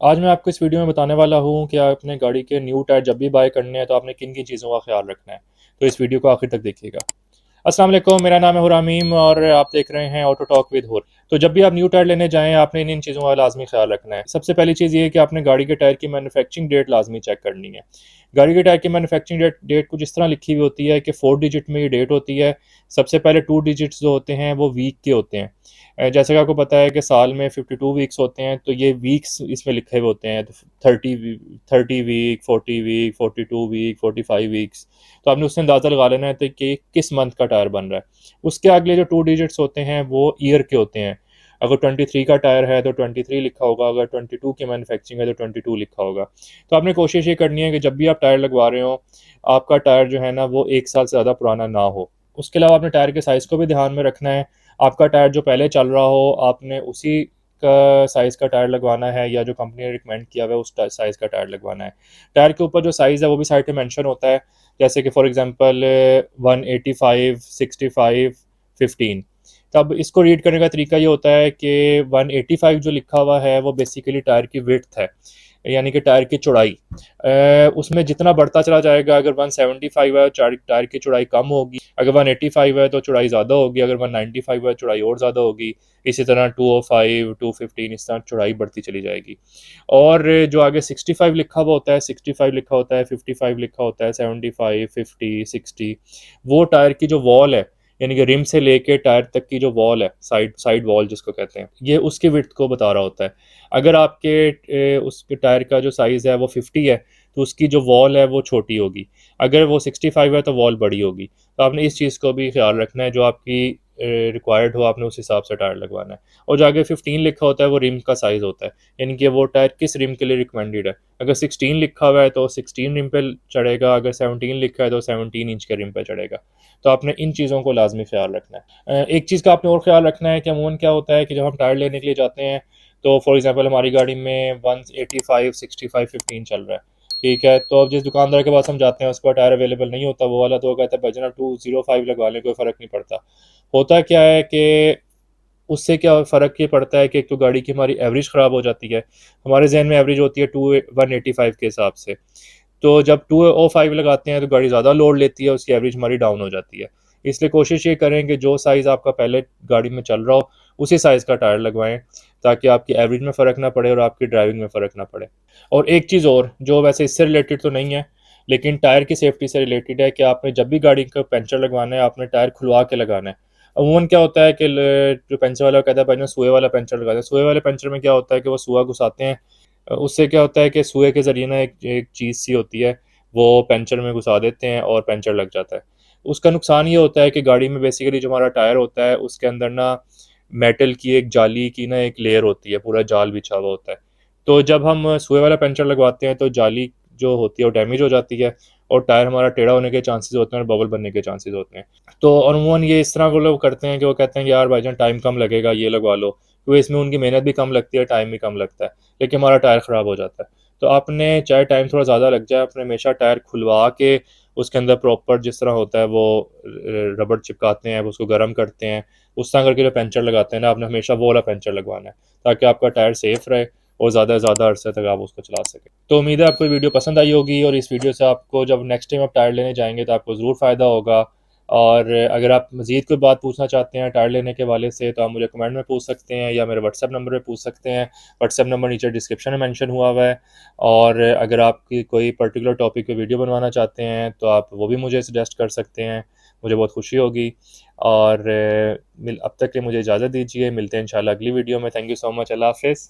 आज मैं आपको इस वीडियो में बताने वाला हूँ कि आप अपने गाड़ी के न्यू टायर जब भी बाय करने हैं तो आपने किन किन चीज़ों का ख्याल रखना है। तो इस वीडियो को आखिर तक देखिएगा। अस्सलाम वालेकुम, मेरा नाम है हुरामीम और आप देख रहे हैं ऑटो टॉक विद हुर। तो जब भी आप न्यू टायर लेने जाएं आपने इन इन चीज़ों का लाजमी ख्याल रखना है। सबसे पहली चीज़ ये है कि आपने गाड़ी के टायर की मैन्युफैक्चरिंग डेट लाजमी चेक करनी है। गाड़ी के टायर की मैन्युफैक्चरिंग डेट कुछ इस तरह लिखी हुई होती है कि 4 डिजिट में ये डेट होती है। सबसे पहले 2 डिजिट्स जो होते हैं वो वीक के होते हैं। जैसे कि आपको पता है कि साल में 52 वीक्स होते हैं, तो ये वीक्स इसमें लिखे हुए होते हैं। तो 30 वीक, 40 वीक, 42 वीक, 45 वीक्स। तो आपने उससे अंदाज़ा लगा लेना है तो कि किस मंथ का टायर बन रहा है। उसके अगले जो 2 डिजिट्स होते हैं वो ईयर के होते हैं। अगर 23 का टायर है तो 23 लिखा होगा, अगर 22 की मैन्युफैक्चरिंग है तो 22 लिखा होगा। तो आपने कोशिश ये करनी है कि जब भी आप टायर लगवा रहे हो, आपका टायर जो है ना वो 1 साल से ज़्यादा पुराना ना हो। उसके अलावा आपने टायर के साइज़ को भी ध्यान में रखना है। आपका टायर जो पहले चल रहा हो, आपने उसी का साइज़ का टायर लगवाना है या जो कंपनी ने रिकमेंड किया हुआ है उस साइज़ का टायर लगवाना है। टायर के ऊपर जो साइज़ है वो भी साइड पे मेंशन होता है। जैसे कि फॉर एग्जांपल 185, 65, 15। तब इसको रीड करने का तरीका ये होता है कि 185 जो लिखा हुआ है वो बेसिकली टायर की विड्थ है, यानी कि टायर की चौड़ाई। उसमें जितना बढ़ता चला जाएगा, अगर 175 है टायर की चौड़ाई कम होगी, अगर 185 है तो चौड़ाई ज़्यादा होगी, अगर 195 है चौड़ाई और ज़्यादा होगी। इसी तरह 205, 215 इस तरह चौड़ाई बढ़ती चली जाएगी। और जो आगे 65 लिखा हुआ होता है, 65 लिखा होता है, 55 लिखा होता है, 75, 50, 60, वो टायर की जो वॉल है, यानी कि रिम से लेके टायर तक की जो वॉल है, साइड साइड वॉल जिसको कहते हैं, ये उसकी विड्थ को बता रहा होता है। अगर आपके उसके टायर का जो साइज़ है वो 50 है तो उसकी जो वॉल है वो छोटी होगी। अगर वो 65 है तो वॉल बड़ी होगी। तो आपने इस चीज़ को भी ख्याल रखना है, जो आपकी रिक्वायर्ड हो आपने उस हिसाब से टायर लगवाना है। और जो आगे 15 लिखा होता है वो रिम का साइज़ होता है, यानी कि वो टायर किस रिम के लिए रिकमेंडेड है। अगर 16 लिखा हुआ है तो 16 रिम पे चढ़ेगा, अगर 17 लिखा है तो 17 इंच के रिम पे चढ़ेगा। तो आपने इन चीज़ों को लाजमी ख्याल रखना है। एक चीज़ का आपने और ख्याल रखना है कि अमूमन क्या होता है कि जब हम टायर लेने के लिए जाते हैं तो फॉर एग्जांपल हमारी गाड़ी में 185, 65, 15 चल रहा है, ठीक है। तो अब जिस दुकानदार के पास हम जाते हैं उसका टायर अवेलेबल नहीं होता, वो वाला तो वो कहता है भाई जनाब 205 लगवा लें, कोई फ़र्क नहीं पड़ता। होता क्या है कि उससे क्या फ़र्क ये पड़ता है कि एक तो गाड़ी की हमारी एवरेज ख़राब हो जाती है। हमारे ज़हन में एवरेज होती है 185 के हिसाब से। तो जब 205 लगाते हैं तो गाड़ी ज़्यादा लोड लेती है, उसकी एवरेज हमारी डाउन हो जाती है। इसलिए कोशिश ये करें कि जो साइज़ आपका पहले गाड़ी में चल रहा हो उसी साइज़ का टायर लगवाएं, ताकि आपकी एवरेज में फ़र्क ना पड़े और आपकी ड्राइविंग में फ़र्क ना पड़े। और एक चीज़ और, जो वैसे इससे रिलेटेड तो नहीं है लेकिन टायर की सेफ्टी से रिलेटेड है, कि आपने जब भी गाड़ी का पंचर लगवाना है आपने टायर खुलवा के लगाना है। अमूमन क्या होता है कि जो पंचर वाला कहता है भाई ना सुए वाला पंचर लगा दें। सुए वाले पंचर में क्या होता है कि वो सुआ घुसाते हैं। उससे क्या होता है कि सुए के ज़रिए ना एक एक चीज़ सी होती है, वो पंचर में घुसा देते हैं और पंचर लग जाता है। उसका नुकसान ये होता है कि गाड़ी में बेसिकली जो हमारा टायर होता है उसके अंदर ना मेटल की एक जाली की ना एक लेयर होती है, पूरा जाल बिछा हुआ होता है। तो जब हम सुए वाला पंचर लगवाते हैं तो जाली जो होती है वो डैमेज हो जाती है और टायर हमारा टेढ़ा होने के चांसेस होते हैं और बबल बनने के चांसेस होते हैं। तो अमूमन ये इस तरह को लोग करते हैं कि वो कहते हैं कि यार भाईजान टाइम कम लगेगा, ये लगवा लो, क्योंकि इसमें उनकी मेहनत भी कम लगती है, टाइम भी कम लगता है, लेकिन हमारा टायर ख़राब हो जाता है। तो आपने चाहे टाइम थोड़ा ज़्यादा लग जाए, आपने हमेशा टायर खुलवा के उसके अंदर प्रॉपर जिस तरह होता है वो रबड़ चिपकाते हैं, उसको गर्म करते हैं, उस तरह करके जो पंचर लगाते हैं ना, आपने हमेशा वो वाला पंचर लगवाना है, ताकि आपका टायर सेफ़ रहे और ज़्यादा से ज़्यादा अरसे तक आप उसको चला सकें। तो उम्मीद है आपको ये वीडियो पसंद आई होगी और इस वीडियो से आपको जब नेक्स्ट टाइम आप टायर लेने जाएँगे तो आपको ज़रूर फ़ायदा होगा। और अगर आप मज़ीद कोई बात पूछना चाहते हैं टायर लेने के हवाले से तो आप मुझे कमेंट में पूछ सकते हैं या मेरे व्हाट्सएप नंबर पे पूछ सकते हैं। व्हाट्सएप नंबर नीचे डिस्क्रिप्शन में मेंशन हुआ हुआ है। और अगर आपकी कोई पर्टिकुलर टॉपिक पे वीडियो बनवाना चाहते हैं तो आप वो भी मुझे सजेस्ट कर सकते हैं, मुझे बहुत खुशी होगी। और अब तक के लिए मुझे इजाज़त दीजिए, मिलते हैं इंशाल्लाह अगली वीडियो में। थैंक यू सो मच, अल्लाह हाफ़िज़।